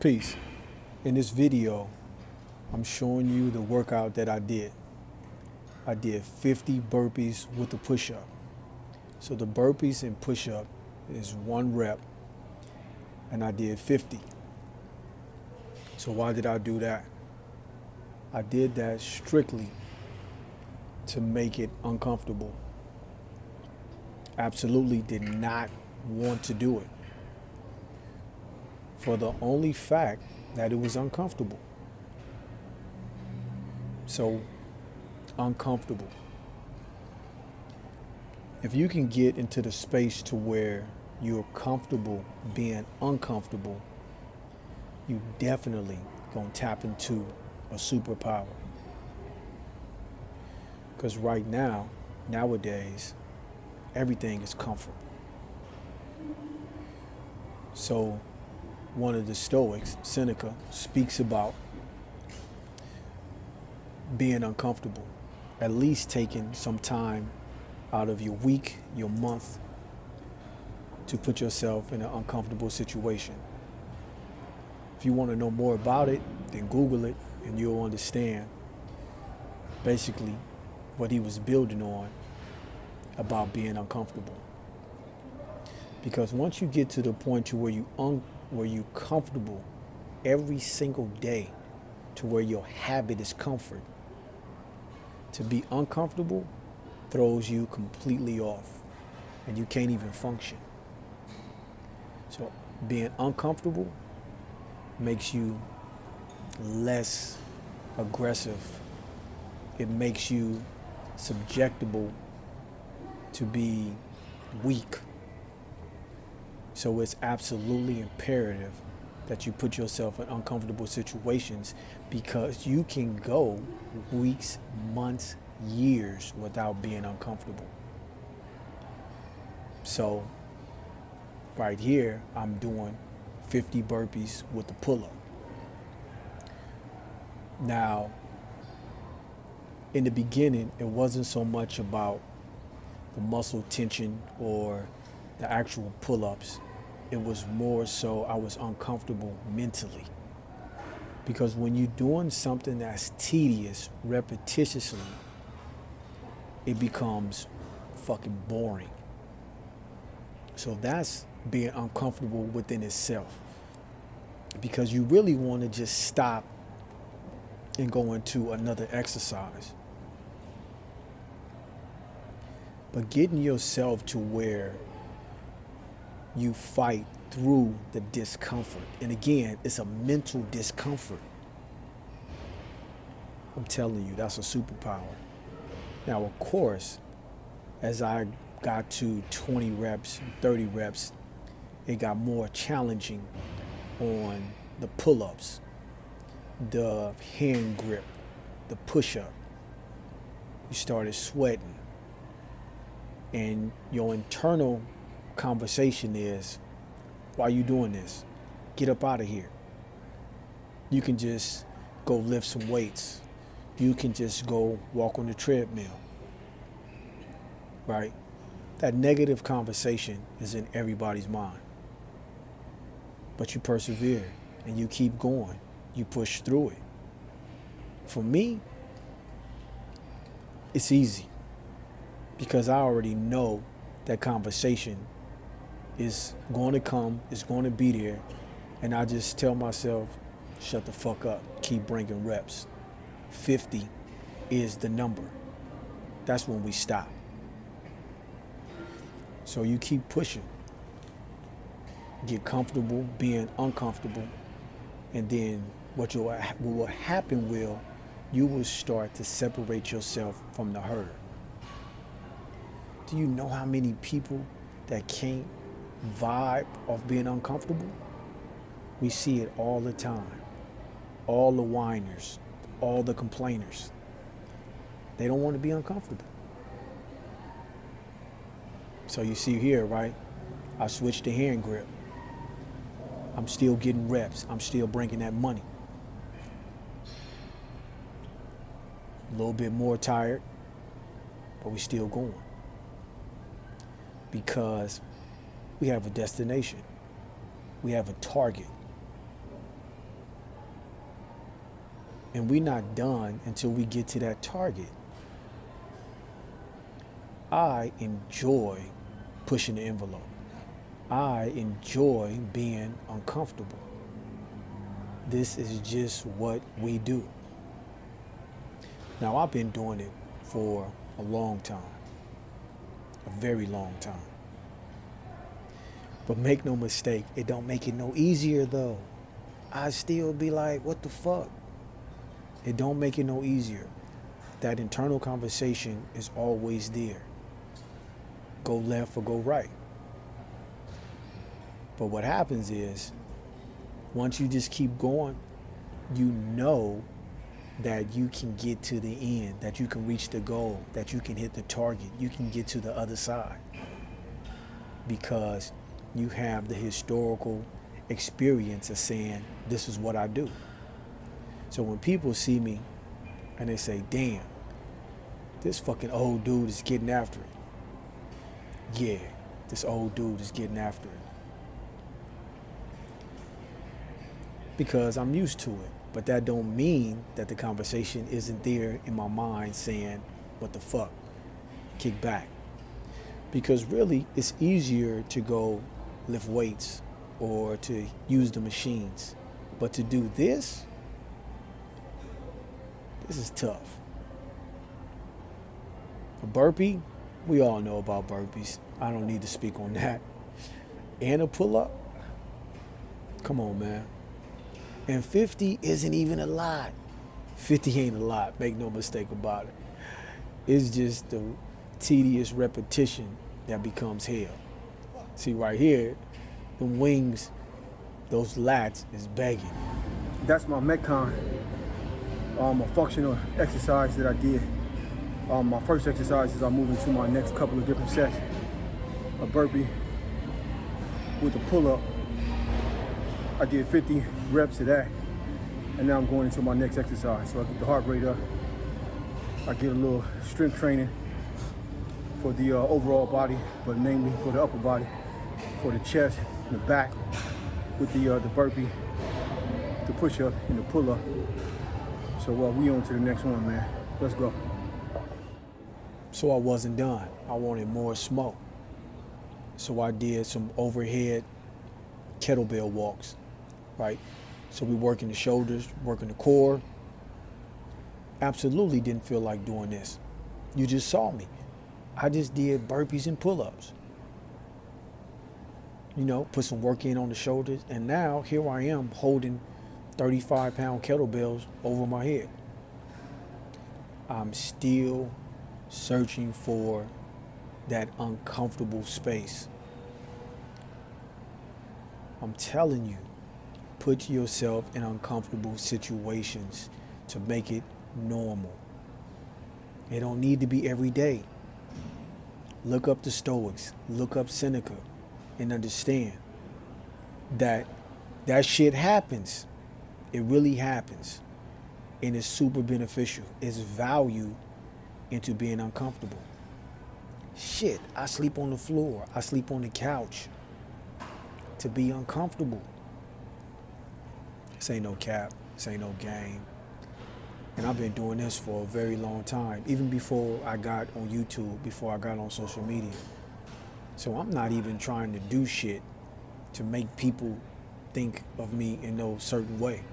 Peace. In this video, I'm showing you the workout that I did. I did 50 burpees with the push-up. So the burpees and push-up is 1 rep, and I did 50. So why did I do that? I did that strictly to make it uncomfortable. Absolutely did not want to do it, for the only fact that it was uncomfortable. So, uncomfortable. If you can get into the space to where you're comfortable being uncomfortable, you definitely gonna tap into a superpower. Because right now, nowadays, everything is comfort. So one of the Stoics, Seneca, speaks about being uncomfortable, at least taking some time out of your week, your month, to put yourself in an uncomfortable situation. If you want to know more about it, then Google it and you'll understand basically what he was building on about being uncomfortable. Because once you get to the point to where you comfortable every single day, to where your habit is comfort, to be uncomfortable throws you completely off and you can't even function. So being uncomfortable makes you less aggressive. It makes you susceptible to be weak. So it's absolutely imperative that you put yourself in uncomfortable situations, because you can go weeks, months, years without being uncomfortable. So right here, I'm doing 50 burpees with the pull-up. Now, in the beginning, it wasn't so much about the muscle tension or the actual pull-ups. It was more so I was uncomfortable mentally. Because when you're doing something that's tedious repetitiously, it becomes fucking boring. So that's being uncomfortable within itself. Because you really want to just stop and go into another exercise. But getting yourself to where you fight through the discomfort. And again, it's a mental discomfort. I'm telling you, that's a superpower. Now, of course, as I got to 20 reps, 30 reps, it got more challenging on the pull-ups, the hand grip, the push-up. You started sweating. And your internal conversation is, why are you doing this? Get up out of here. You can just go lift some weights. You can just go walk on the treadmill, right? That negative conversation is in everybody's mind. But you persevere and you keep going. You push through it. For me, it's easy, because I already know that conversation is going to come, it's going to be there, and I just tell myself, shut the fuck up, keep bringing reps. 50 is the number. That's when we stop. So you keep pushing. Get comfortable being uncomfortable, and then what will happen you will start to separate yourself from the herd. Do you know how many people that can't vibe off being uncomfortable? We see it all the time. All the whiners, all the complainers. They don't want to be uncomfortable. So you see here, right? I switched to hand grip. I'm still getting reps. I'm still bringing that money. A little bit more tired, but we still going. Because we have a destination. We have a target. And we're not done until we get to that target. I enjoy pushing the envelope. I enjoy being uncomfortable. This is just what we do. Now, I've been doing it for a long time, a very long time. But make no mistake, it don't make it no easier though. I still be like, what the fuck? It don't make it no easier. That internal conversation is always there. Go left or go right. But what happens is, once you just keep going, you know that you can get to the end, that you can reach the goal, that you can hit the target, you can get to the other side. Because you have the historical experience of saying, this is what I do. So when people see me and they say, damn, this fucking old dude is getting after it. Yeah, this old dude is getting after it. Because I'm used to it. But that don't mean that the conversation isn't there in my mind saying, what the fuck? Kick back. Because really, it's easier to go lift weights or to use the machines. But to do this is tough. A burpee, we all know about burpees. I don't need to speak on that. And a pull-up, come on, man. And 50 isn't even a lot. 50 ain't a lot, make no mistake about it. It's just the tedious repetition that becomes hell. See right here, the wings, those lats is begging. That's my Metcon, a functional exercise that I did. My first exercise is I move into my next couple of different sets. A burpee with a pull-up. I did 50 reps of that, and now I'm going into my next exercise. So I get the heart rate up. I get a little strength training for the overall body, but mainly for the upper body, for the chest and the back, with the burpee, the push-up, and the pull-up. So we on to the next one, man. Let's go. So I wasn't done. I wanted more smoke. So I did some overhead kettlebell walks, right? So we working the shoulders, working the core. Absolutely didn't feel like doing this. You just saw me. I just did burpees and pull-ups. You know, put some work in on the shoulders, and now here I am holding 35-pound kettlebells over my head. I'm still searching for that uncomfortable space. I'm telling you, put yourself in uncomfortable situations to make it normal. It don't need to be every day. Look up the Stoics, look up Seneca, and understand that that shit happens. It really happens. And it's super beneficial. It's value into being uncomfortable. Shit, I sleep on the floor. I sleep on the couch to be uncomfortable. This ain't no cap. This ain't no game. And I've been doing this for a very long time, even before I got on YouTube, before I got on social media. So I'm not even trying to do shit to make people think of me in no certain way.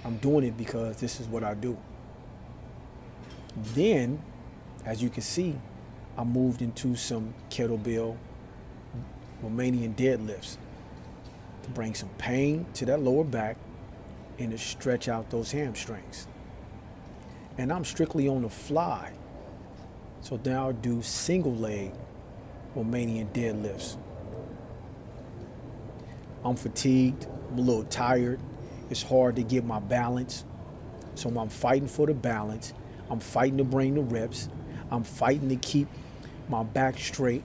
I'm doing it because this is what I do. Then, as you can see, I moved into some kettlebell Romanian deadlifts to bring some pain to that lower back and to stretch out those hamstrings. And I'm strictly on the fly. So now I'll do single leg Romanian deadlifts. I'm fatigued, I'm a little tired. It's hard to get my balance. So I'm fighting for the balance. I'm fighting to bring the reps. I'm fighting to keep my back straight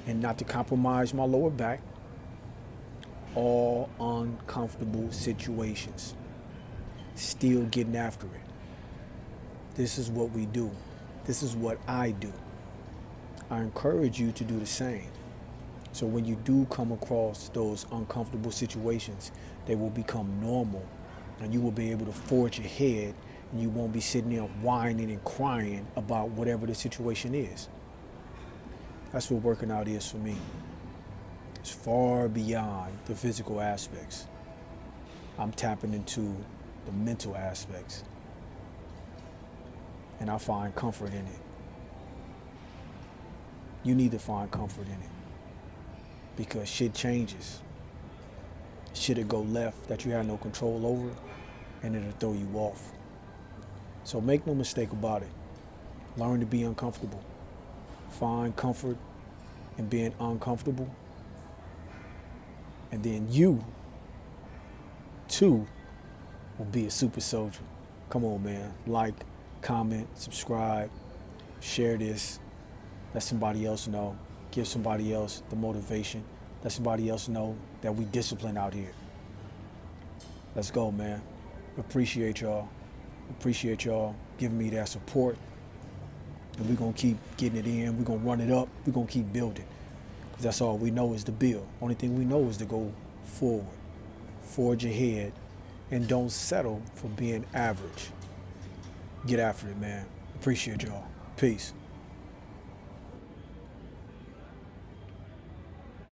and not to compromise my lower back. All uncomfortable situations. Still getting after it. This is what we do. This is what I do. I encourage you to do the same. So when you do come across those uncomfortable situations, they will become normal And you will be able to forge ahead, and you won't be sitting there whining and crying about whatever the situation is. That's what working out is for me. It's far beyond the physical aspects. I'm tapping into the mental aspects. And I find comfort in it. You need to find comfort in it. Because shit changes. Shit'll go left that you have no control over, and it'll throw you off. So make no mistake about it. Learn to be uncomfortable. Find comfort in being uncomfortable. And then you, too, will be a super soldier. Come on, man. Like, comment, subscribe, share this. Let somebody else know. Give somebody else the motivation. Let somebody else know that we discipline out here. Let's go, man. Appreciate y'all. Appreciate y'all giving me that support. And we're going to keep getting it in. We're going to run it up. We're going to keep building. Because that's all we know is to build. Only thing we know is to go forward. Forge ahead. And don't settle for being average. Get after it, man. Appreciate y'all. Peace.